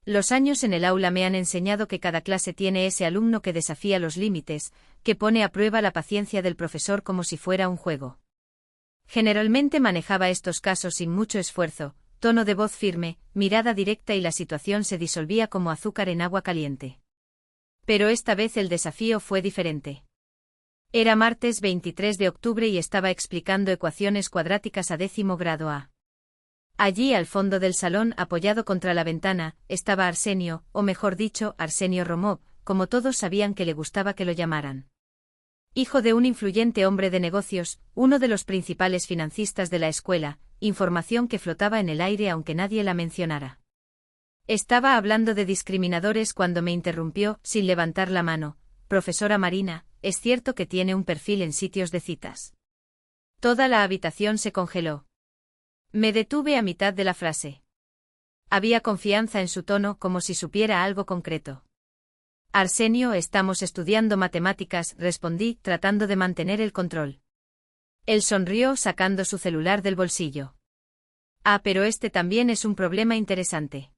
Los años en el aula me han enseñado que cada clase tiene ese alumno que desafía los límites, que pone a prueba la paciencia del profesor como si fuera un juego. Generalmente manejaba estos casos sin mucho esfuerzo, tono de voz firme, mirada directa y la situación se disolvía como azúcar en agua caliente. Pero esta vez el desafío fue diferente. Era martes 23 de octubre y estaba explicando ecuaciones cuadráticas a 10º grado A. Allí al fondo del salón, apoyado contra la ventana, estaba Arsenio, o mejor dicho, Arsenio Romov, como todos sabían que le gustaba que lo llamaran. Hijo de un influyente hombre de negocios, uno de los principales financistas de la escuela, información que flotaba en el aire aunque nadie la mencionara. Estaba hablando de discriminadores cuando me interrumpió, sin levantar la mano. Profesora Marina, es cierto que tiene un perfil en sitios de citas. Toda la habitación se congeló. Me detuve a mitad de la frase. Había confianza en su tono, como si supiera algo concreto. Arsenio, estamos estudiando matemáticas, respondí, tratando de mantener el control. Él sonrió sacando su celular del bolsillo. Ah, pero este también es un problema interesante.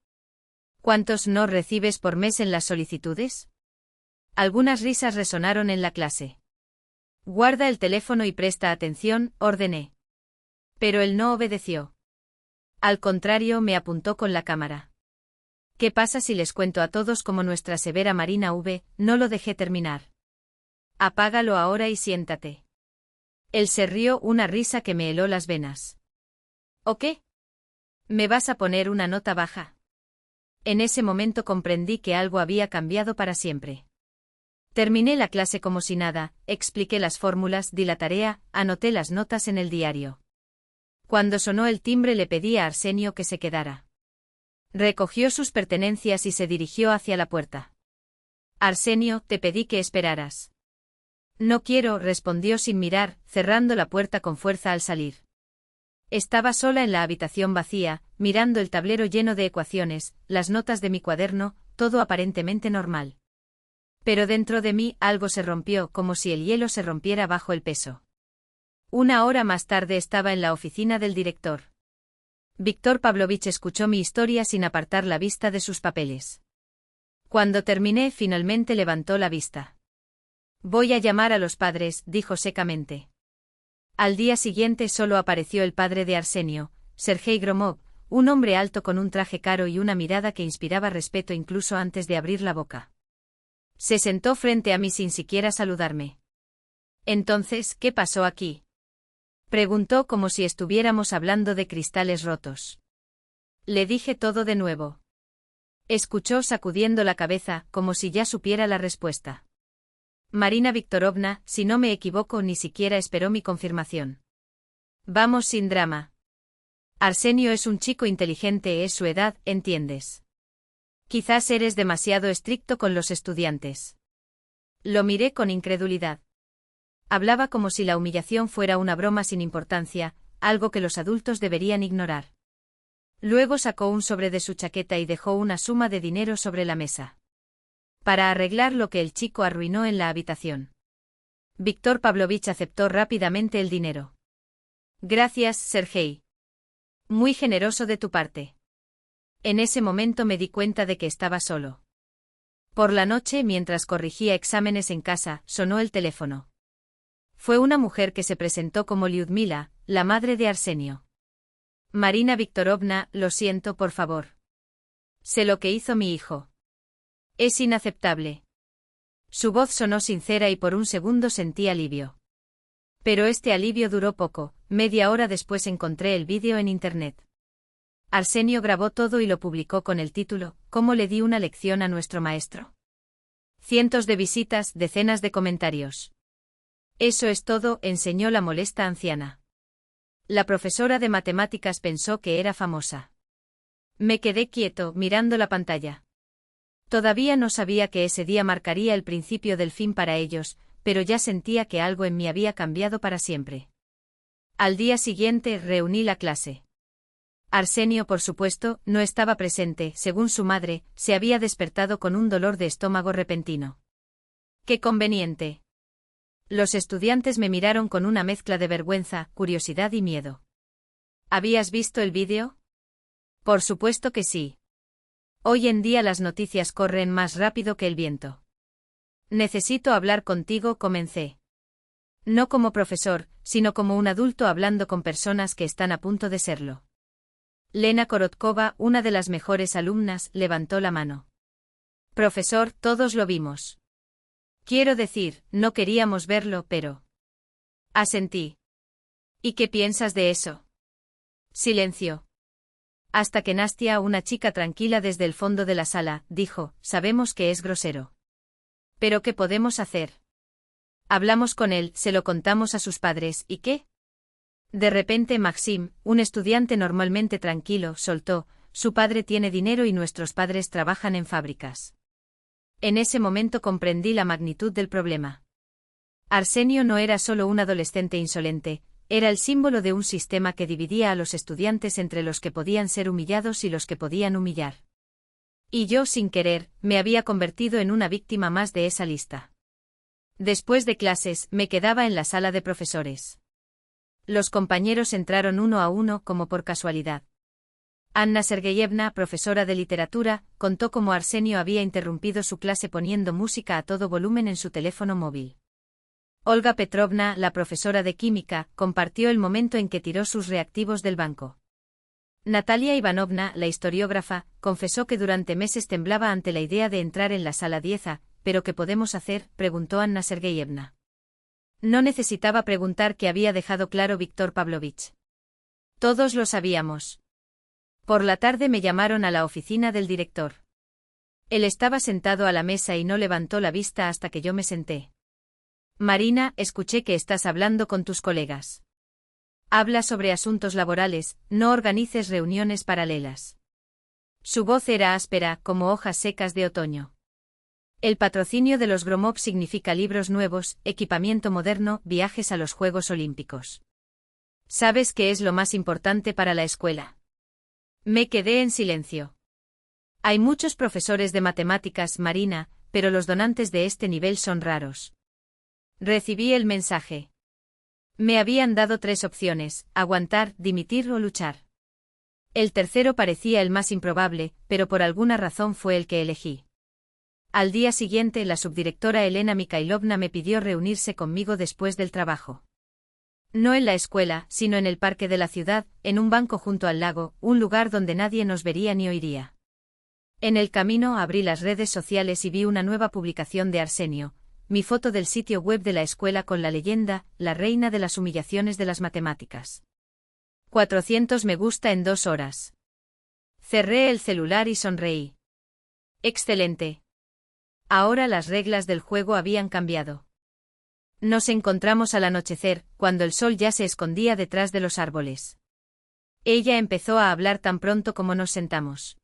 ¿Cuántos no recibes por mes en las solicitudes? Algunas risas resonaron en la clase. Guarda el teléfono y presta atención, ordené. Pero él no obedeció. Al contrario, me apuntó con la cámara. ¿Qué pasa si les cuento a todos cómo nuestra severa Marina V? No lo dejé terminar. Apágalo ahora y siéntate. Él se rió, una risa que me heló las venas. ¿O qué? ¿Me vas a poner una nota baja? En ese momento comprendí que algo había cambiado para siempre. Terminé la clase como si nada, expliqué las fórmulas, di la tarea, anoté las notas en el diario. Cuando sonó el timbre le pedí a Arsenio que se quedara. Recogió sus pertenencias y se dirigió hacia la puerta. Arsenio, te pedí que esperaras. No quiero, respondió sin mirar, cerrando la puerta con fuerza al salir. Estaba sola en la habitación vacía, mirando el tablero lleno de ecuaciones, las notas de mi cuaderno, todo aparentemente normal. Pero dentro de mí algo se rompió, como si el hielo se rompiera bajo el peso. Una hora más tarde estaba en la oficina del director. Víctor Pavlovich escuchó mi historia sin apartar la vista de sus papeles. Cuando terminé, finalmente levantó la vista. Voy a llamar a los padres, dijo secamente. Al día siguiente solo apareció el padre de Arsenio, Sergei Gromov, un hombre alto con un traje caro y una mirada que inspiraba respeto incluso antes de abrir la boca. Se sentó frente a mí sin siquiera saludarme. Entonces, ¿qué pasó aquí? Preguntó como si estuviéramos hablando de cristales rotos. Le dije todo de nuevo. Escuchó sacudiendo la cabeza, como si ya supiera la respuesta. Marina Viktorovna, si no me equivoco, ni siquiera esperó mi confirmación. Vamos sin drama. Arsenio es un chico inteligente, es su edad, ¿entiendes? Quizás eres demasiado estricto con los estudiantes. Lo miré con incredulidad. Hablaba como si la humillación fuera una broma sin importancia, algo que los adultos deberían ignorar. Luego sacó un sobre de su chaqueta y dejó una suma de dinero sobre la mesa. Para arreglar lo que el chico arruinó en la habitación. Víctor Pavlovich aceptó rápidamente el dinero. Gracias, Sergei. Muy generoso de tu parte. En ese momento me di cuenta de que estaba solo. Por la noche, mientras corrigía exámenes en casa, sonó el teléfono. Fue una mujer que se presentó como Lyudmila, la madre de Arsenio. Marina Viktorovna, lo siento, por favor. Sé lo que hizo mi hijo. Es inaceptable. Su voz sonó sincera y por un segundo sentí alivio. Pero este alivio duró poco, media hora después encontré el vídeo en internet. Arsenio grabó todo y lo publicó con el título, ¿Cómo le di una lección a nuestro maestro? Cientos de visitas, decenas de comentarios. Eso es todo, enseñó la molesta anciana. La profesora de matemáticas pensó que era famosa. Me quedé quieto, mirando la pantalla. Todavía no sabía que ese día marcaría el principio del fin para ellos, pero ya sentía que algo en mí había cambiado para siempre. Al día siguiente reuní la clase. Arsenio, por supuesto, no estaba presente, según su madre, se había despertado con un dolor de estómago repentino. ¡Qué conveniente! Los estudiantes me miraron con una mezcla de vergüenza, curiosidad y miedo. ¿Habías visto el vídeo? Por supuesto que sí. Hoy en día las noticias corren más rápido que el viento. Necesito hablar contigo, comencé. No como profesor, sino como un adulto hablando con personas que están a punto de serlo. Lena Korotkova, una de las mejores alumnas, levantó la mano. Profesor, todos lo vimos. Quiero decir, no queríamos verlo, pero... Asentí. ¿Y qué piensas de eso? Silencio. Hasta que Nastia, una chica tranquila desde el fondo de la sala, dijo, sabemos que es grosero. ¿Pero qué podemos hacer? Hablamos con él, se lo contamos a sus padres, ¿y qué? De repente Maxim, un estudiante normalmente tranquilo, soltó, su padre tiene dinero y nuestros padres trabajan en fábricas. En ese momento comprendí la magnitud del problema. Arsenio no era solo un adolescente insolente, era el símbolo de un sistema que dividía a los estudiantes entre los que podían ser humillados y los que podían humillar. Y yo, sin querer, me había convertido en una víctima más de esa lista. Después de clases, me quedaba en la sala de profesores. Los compañeros entraron uno a uno como por casualidad. Anna Sergeyevna, profesora de literatura, contó cómo Arsenio había interrumpido su clase poniendo música a todo volumen en su teléfono móvil. Olga Petrovna, la profesora de química, compartió el momento en que tiró sus reactivos del banco. Natalia Ivanovna, la historiógrafa, confesó que durante meses temblaba ante la idea de entrar en la sala 10A, ¿pero qué podemos hacer?, preguntó Anna Sergeyevna. No necesitaba preguntar qué había dejado claro Víctor Pavlovich. Todos lo sabíamos. Por la tarde me llamaron a la oficina del director. Él estaba sentado a la mesa y no levantó la vista hasta que yo me senté. Marina, escuché que estás hablando con tus colegas. Habla sobre asuntos laborales, no organices reuniones paralelas. Su voz era áspera, como hojas secas de otoño. El patrocinio de los Gromov significa libros nuevos, equipamiento moderno, viajes a los Juegos Olímpicos. ¿Sabes qué es lo más importante para la escuela? Me quedé en silencio. Hay muchos profesores de matemáticas, Marina, pero los donantes de este nivel son raros. Recibí el mensaje. Me habían dado 3 opciones, aguantar, dimitir o luchar. El tercero parecía el más improbable, pero por alguna razón fue el que elegí. Al día siguiente la subdirectora Elena Mikhailovna me pidió reunirse conmigo después del trabajo. No en la escuela, sino en el parque de la ciudad, en un banco junto al lago, un lugar donde nadie nos vería ni oiría. En el camino abrí las redes sociales y vi una nueva publicación de Arsenio, mi foto del sitio web de la escuela con la leyenda, la reina de las humillaciones de las matemáticas. 400 me gusta en 2 horas. Cerré el celular y sonreí. Excelente. Ahora las reglas del juego habían cambiado. Nos encontramos al anochecer, cuando el sol ya se escondía detrás de los árboles. Ella empezó a hablar tan pronto como nos sentamos.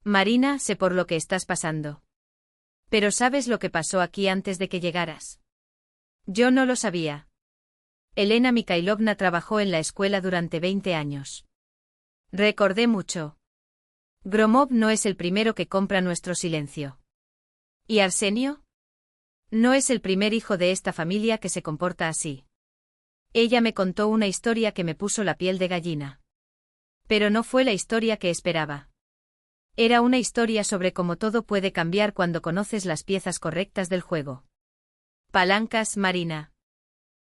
Marina, sé por lo que estás pasando. Pero ¿sabes lo que pasó aquí antes de que llegaras? Yo no lo sabía. Elena Mikhailovna trabajó en la escuela durante 20 años. Recordé mucho. Gromov no es el primero que compra nuestro silencio. ¿Y Arsenio? No es el primer hijo de esta familia que se comporta así. Ella me contó una historia que me puso la piel de gallina. Pero no fue la historia que esperaba. Era una historia sobre cómo todo puede cambiar cuando conoces las piezas correctas del juego. Palancas, Marina.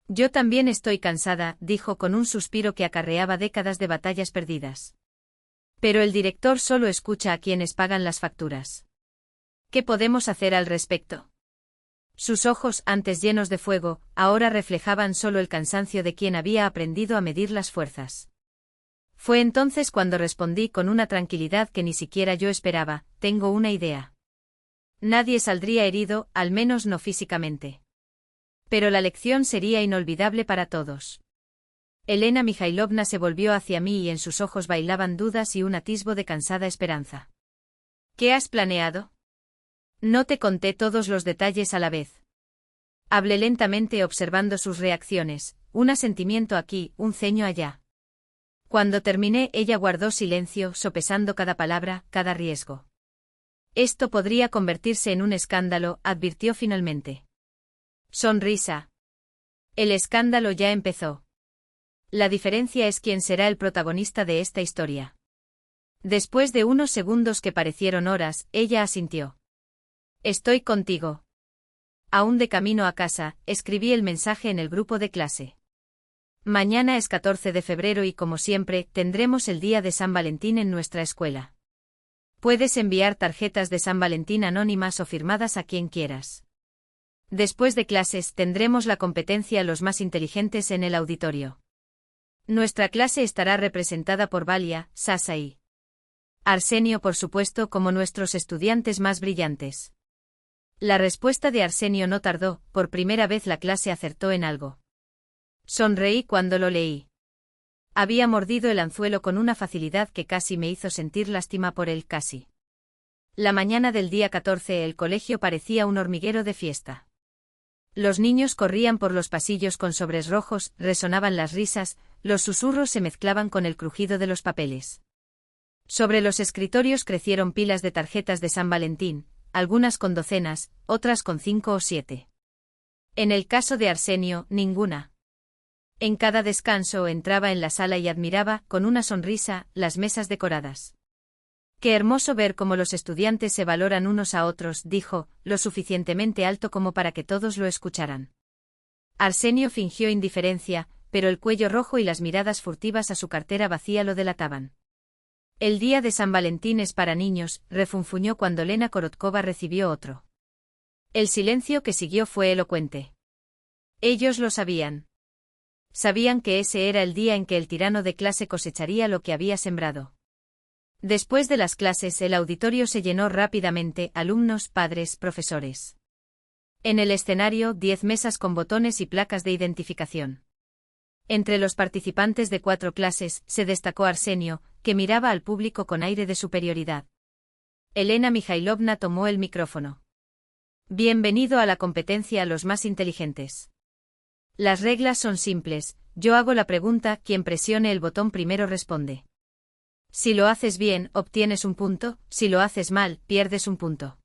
Yo también estoy cansada, dijo con un suspiro que acarreaba décadas de batallas perdidas. Pero el director solo escucha a quienes pagan las facturas. ¿Qué podemos hacer al respecto? Sus ojos, antes llenos de fuego, ahora reflejaban solo el cansancio de quien había aprendido a medir las fuerzas. Fue entonces cuando respondí con una tranquilidad que ni siquiera yo esperaba, tengo una idea. Nadie saldría herido, al menos no físicamente. Pero la lección sería inolvidable para todos. Elena Mikhailovna se volvió hacia mí y en sus ojos bailaban dudas y un atisbo de cansada esperanza. ¿Qué has planeado? No te conté todos los detalles a la vez. Hablé lentamente observando sus reacciones, un asentimiento aquí, un ceño allá. Cuando terminé, ella guardó silencio, sopesando cada palabra, cada riesgo. Esto podría convertirse en un escándalo, advirtió finalmente. Sonrisa. El escándalo ya empezó. La diferencia es quién será el protagonista de esta historia. Después de unos segundos que parecieron horas, ella asintió. Estoy contigo. Aún de camino a casa, escribí el mensaje en el grupo de clase. Mañana es 14 de febrero y como siempre, tendremos el día de San Valentín en nuestra escuela. Puedes enviar tarjetas de San Valentín anónimas o firmadas a quien quieras. Después de clases tendremos la competencia Los más inteligentes en el auditorio. Nuestra clase estará representada por Valia, Sasa y Arsenio, por supuesto, como nuestros estudiantes más brillantes. La respuesta de Arsenio no tardó, por primera vez la clase acertó en algo. Sonreí cuando lo leí. Había mordido el anzuelo con una facilidad que casi me hizo sentir lástima por él, casi. La mañana del día 14 el colegio parecía un hormiguero de fiesta. Los niños corrían por los pasillos con sobres rojos, resonaban las risas, los susurros se mezclaban con el crujido de los papeles. Sobre los escritorios crecieron pilas de tarjetas de San Valentín, algunas con docenas, otras con 5 o 7. En el caso de Arsenio, ninguna. En cada descanso entraba en la sala y admiraba, con una sonrisa, las mesas decoradas. Qué hermoso ver cómo los estudiantes se valoran unos a otros, dijo, lo suficientemente alto como para que todos lo escucharan. Arsenio fingió indiferencia, pero el cuello rojo y las miradas furtivas a su cartera vacía lo delataban. El día de San Valentín es para niños, refunfuñó cuando Lena Korotkova recibió otro. El silencio que siguió fue elocuente. Ellos lo sabían. Sabían que ese era el día en que el tirano de clase cosecharía lo que había sembrado. Después de las clases el auditorio se llenó rápidamente, alumnos, padres, profesores. En el escenario 10 mesas con botones y placas de identificación. Entre los participantes de 4 clases se destacó Arsenio, que miraba al público con aire de superioridad. Elena Mikhailovna tomó el micrófono. Bienvenido a la competencia a los más inteligentes. Las reglas son simples, yo hago la pregunta, quien presione el botón primero responde. Si lo haces bien, obtienes un punto, si lo haces mal, pierdes un punto.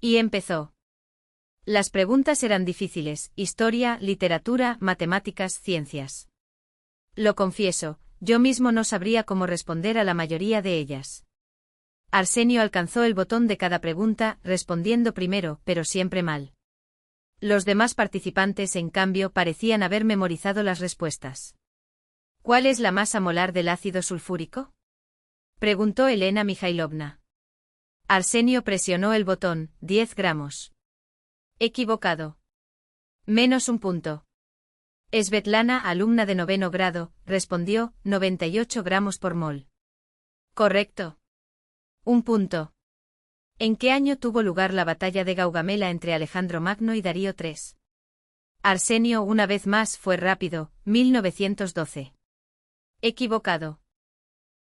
Y empezó. Las preguntas eran difíciles, historia, literatura, matemáticas, ciencias. Lo confieso, yo mismo no sabría cómo responder a la mayoría de ellas. Arsenio alcanzó el botón de cada pregunta, respondiendo primero, pero siempre mal. Los demás participantes, en cambio, parecían haber memorizado las respuestas. ¿Cuál es la masa molar del ácido sulfúrico?, preguntó Elena Mikhailovna. Arsenio presionó el botón, 10 gramos. Equivocado. Menos un punto. Svetlana, alumna de 9º grado, respondió, 98 gramos por mol. Correcto. Un punto. ¿En qué año tuvo lugar la batalla de Gaugamela entre Alejandro Magno y Darío III? Arsenio una vez más fue rápido, 1912. Equivocado.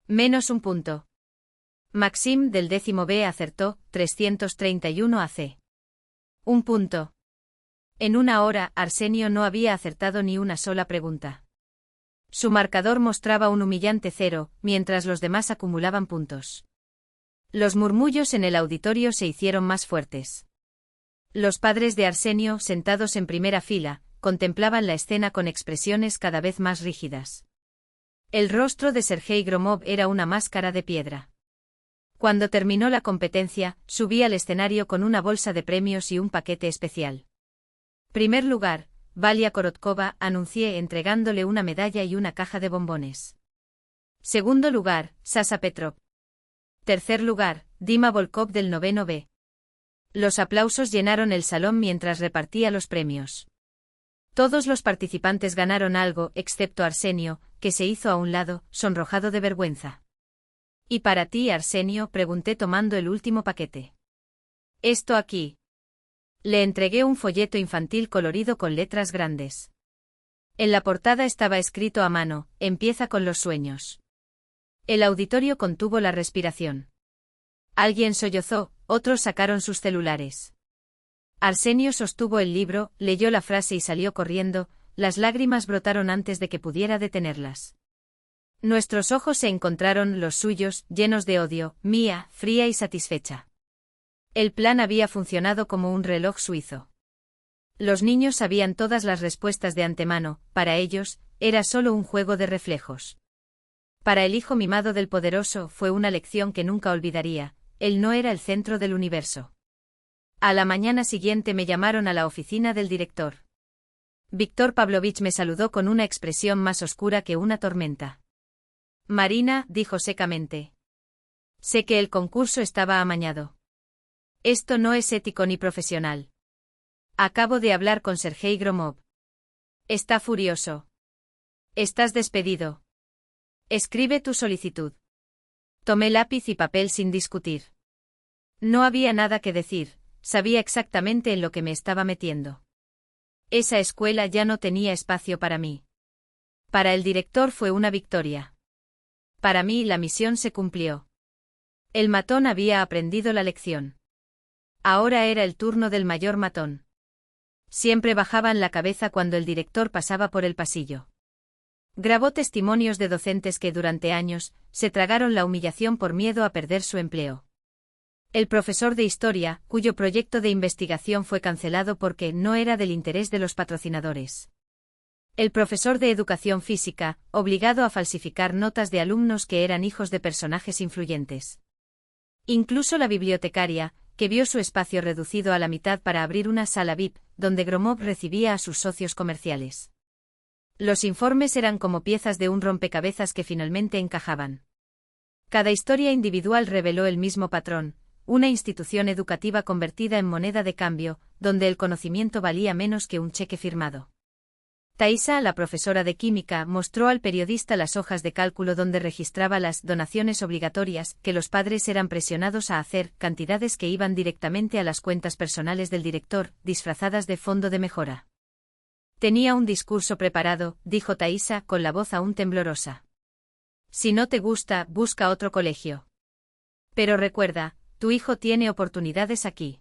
Menos un punto. Maxim del 10º B acertó, 331 AC. Un punto. En una hora, Arsenio no había acertado ni una sola pregunta. Su marcador mostraba un humillante 0, mientras los demás acumulaban puntos. Los murmullos en el auditorio se hicieron más fuertes. Los padres de Arsenio, sentados en primera fila, contemplaban la escena con expresiones cada vez más rígidas. El rostro de Sergei Gromov era una máscara de piedra. Cuando terminó la competencia, subí al escenario con una bolsa de premios y un paquete especial. Primer lugar, Valia Korotkova, anuncié entregándole una medalla y una caja de bombones. Segundo lugar, Sasa Petrov. Tercer lugar, Dima Volkov del 9º B. Los aplausos llenaron el salón mientras repartía los premios. Todos los participantes ganaron algo, excepto Arsenio, que se hizo a un lado, sonrojado de vergüenza. ¿Y para ti, Arsenio?, pregunté tomando el último paquete. Esto aquí. Le entregué un folleto infantil colorido con letras grandes. En la portada estaba escrito a mano, empieza con los sueños. El auditorio contuvo la respiración. Alguien sollozó, otros sacaron sus celulares. Arsenio sostuvo el libro, leyó la frase y salió corriendo, las lágrimas brotaron antes de que pudiera detenerlas. Nuestros ojos se encontraron, los suyos, llenos de odio, mía, fría y satisfecha. El plan había funcionado como un reloj suizo. Los niños sabían todas las respuestas de antemano, para ellos, era solo un juego de reflejos. Para el hijo mimado del poderoso fue una lección que nunca olvidaría: él no era el centro del universo. A la mañana siguiente me llamaron a la oficina del director. Víctor Pavlovich me saludó con una expresión más oscura que una tormenta. Marina, dijo secamente. Sé que el concurso estaba amañado. Esto no es ético ni profesional. Acabo de hablar con Sergei Gromov. Está furioso. Estás despedido. Escribe tu solicitud. Tomé lápiz y papel sin discutir. No había nada que decir, sabía exactamente en lo que me estaba metiendo. Esa escuela ya no tenía espacio para mí. Para el director fue una victoria. Para mí la misión se cumplió. El matón había aprendido la lección. Ahora era el turno del mayor matón. Siempre bajaban la cabeza cuando el director pasaba por el pasillo. Grabó testimonios de docentes que durante años se tragaron la humillación por miedo a perder su empleo. El profesor de historia, cuyo proyecto de investigación fue cancelado porque no era del interés de los patrocinadores. El profesor de educación física, obligado a falsificar notas de alumnos que eran hijos de personajes influyentes. Incluso la bibliotecaria, que vio su espacio reducido a la mitad para abrir una sala VIP, donde Gromov recibía a sus socios comerciales. Los informes eran como piezas de un rompecabezas que finalmente encajaban. Cada historia individual reveló el mismo patrón: una institución educativa convertida en moneda de cambio, donde el conocimiento valía menos que un cheque firmado. Thaisa, la profesora de química, mostró al periodista las hojas de cálculo donde registraba las donaciones obligatorias que los padres eran presionados a hacer, cantidades que iban directamente a las cuentas personales del director, disfrazadas de fondo de mejora. Tenía un discurso preparado, dijo Thaisa con la voz aún temblorosa. Si no te gusta, busca otro colegio. Pero recuerda, tu hijo tiene oportunidades aquí.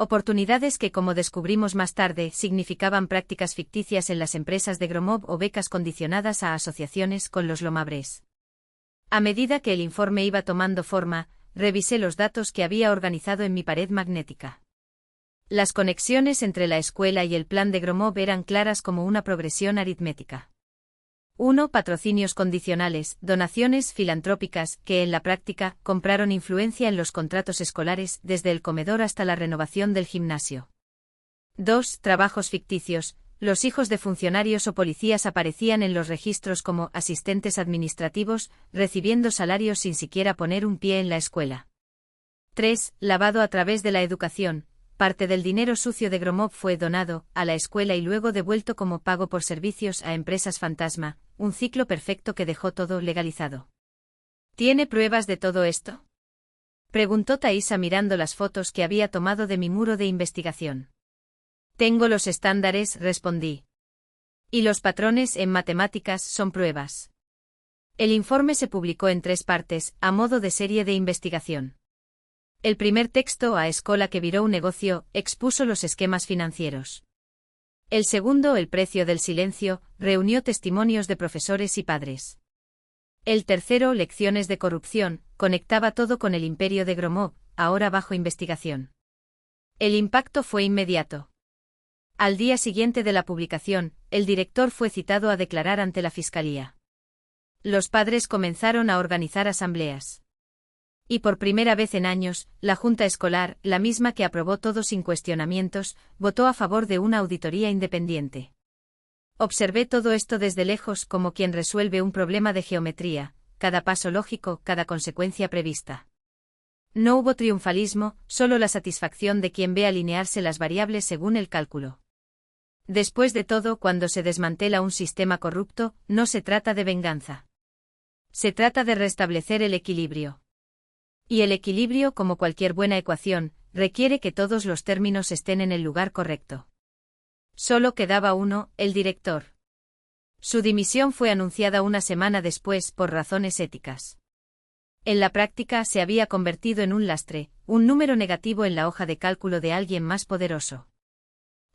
Oportunidades que, como descubrimos más tarde, significaban prácticas ficticias en las empresas de Gromov o becas condicionadas a asociaciones con los Lomabres. A medida que el informe iba tomando forma, revisé los datos que había organizado en mi pared magnética. Las conexiones entre la escuela y el plan de Gromov eran claras como una progresión aritmética. 1. Patrocinios condicionales, donaciones filantrópicas que, en la práctica, compraron influencia en los contratos escolares, desde el comedor hasta la renovación del gimnasio. 2. Trabajos ficticios, los hijos de funcionarios o policías aparecían en los registros como asistentes administrativos, recibiendo salarios sin siquiera poner un pie en la escuela. 3. Lavado a través de la educación. Parte del dinero sucio de Gromov fue donado a la escuela y luego devuelto como pago por servicios a empresas fantasma, un ciclo perfecto que dejó todo legalizado. ¿Tiene pruebas de todo esto?, preguntó Thaisa mirando las fotos que había tomado de mi muro de investigación. Tengo los estándares, respondí. Y los patrones en matemáticas son pruebas. El informe se publicó en 3 partes, a modo de serie de investigación. El primer texto, a escola que viró un negocio, expuso los esquemas financieros. El segundo, el precio del silencio, reunió testimonios de profesores y padres. El tercero, lecciones de corrupción, conectaba todo con el imperio de Gromov, ahora bajo investigación. El impacto fue inmediato. Al día siguiente de la publicación, el director fue citado a declarar ante la fiscalía. Los padres comenzaron a organizar asambleas. Y por primera vez en años, la Junta Escolar, la misma que aprobó todo sin cuestionamientos, votó a favor de una auditoría independiente. Observé todo esto desde lejos como quien resuelve un problema de geometría, cada paso lógico, cada consecuencia prevista. No hubo triunfalismo, solo la satisfacción de quien ve alinearse las variables según el cálculo. Después de todo, cuando se desmantela un sistema corrupto, no se trata de venganza. Se trata de restablecer el equilibrio. Y el equilibrio, como cualquier buena ecuación, requiere que todos los términos estén en el lugar correcto. Solo quedaba uno, el director. Su dimisión fue anunciada una semana después por razones éticas. En la práctica se había convertido en un lastre, un número negativo en la hoja de cálculo de alguien más poderoso.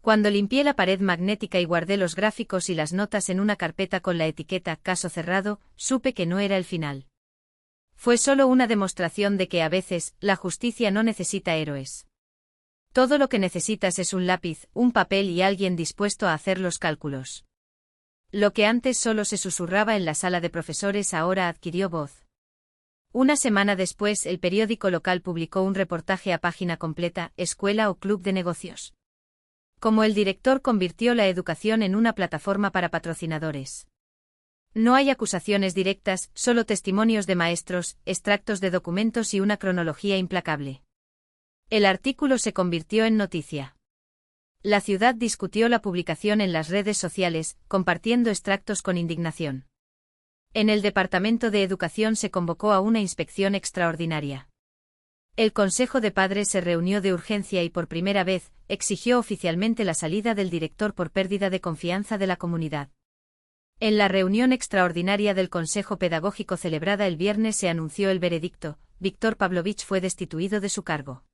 Cuando limpié la pared magnética y guardé los gráficos y las notas en una carpeta con la etiqueta «caso cerrado», supe que no era el final. Fue solo una demostración de que a veces, la justicia no necesita héroes. Todo lo que necesitas es un lápiz, un papel y alguien dispuesto a hacer los cálculos. Lo que antes solo se susurraba en la sala de profesores ahora adquirió voz. Una semana después, el periódico local publicó un reportaje a página completa, Escuela o Club de Negocios. Como el director convirtió la educación en una plataforma para patrocinadores. No hay acusaciones directas, solo testimonios de maestros, extractos de documentos y una cronología implacable. El artículo se convirtió en noticia. La ciudad discutió la publicación en las redes sociales, compartiendo extractos con indignación. En el Departamento de Educación se convocó a una inspección extraordinaria. El Consejo de Padres se reunió de urgencia y por primera vez, exigió oficialmente la salida del director por pérdida de confianza de la comunidad. En la reunión extraordinaria del Consejo Pedagógico celebrada el viernes se anunció el veredicto: Víctor Pavlovich fue destituido de su cargo.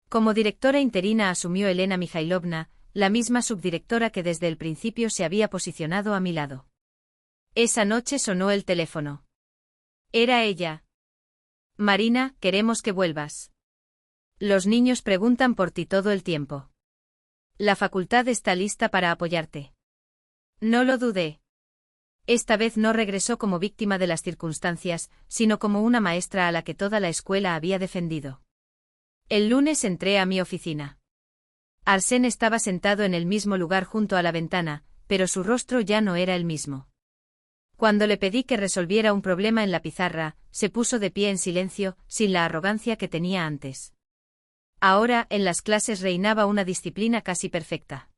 Como directora interina asumió Elena Mikhailovna, la misma subdirectora que desde el principio se había posicionado a mi lado. Esa noche sonó el teléfono. Era ella. Marina, queremos que vuelvas. Los niños preguntan por ti todo el tiempo. La facultad está lista para apoyarte. No lo dudé. Esta vez no regresó como víctima de las circunstancias, sino como una maestra a la que toda la escuela había defendido. El lunes entré a mi oficina. Arsène estaba sentado en el mismo lugar junto a la ventana, pero su rostro ya no era el mismo. Cuando le pedí que resolviera un problema en la pizarra, se puso de pie en silencio, sin la arrogancia que tenía antes. Ahora, en las clases reinaba una disciplina casi perfecta.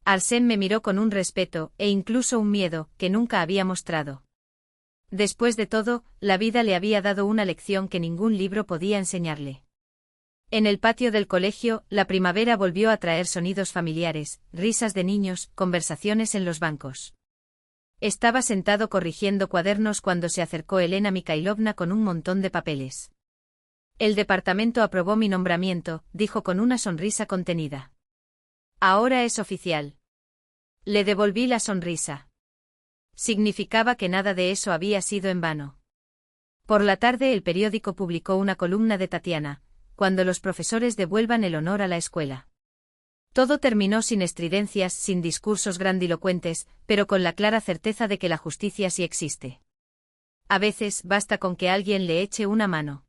Arsène me miró con un respeto, e incluso un miedo, que nunca había mostrado. Después de todo, la vida le había dado una lección que ningún libro podía enseñarle. En el patio del colegio, la primavera volvió a traer sonidos familiares, risas de niños, conversaciones en los bancos. Estaba sentado corrigiendo cuadernos cuando se acercó Elena Mikhailovna con un montón de papeles. El departamento aprobó mi nombramiento, dijo con una sonrisa contenida. Ahora es oficial. Le devolví la sonrisa. Significaba que nada de eso había sido en vano. Por la tarde el periódico publicó una columna de Tatiana: cuando los profesores devuelvan el honor a la escuela. Todo terminó sin estridencias, sin discursos grandilocuentes, pero con la clara certeza de que la justicia sí existe. A veces basta con que alguien le eche una mano.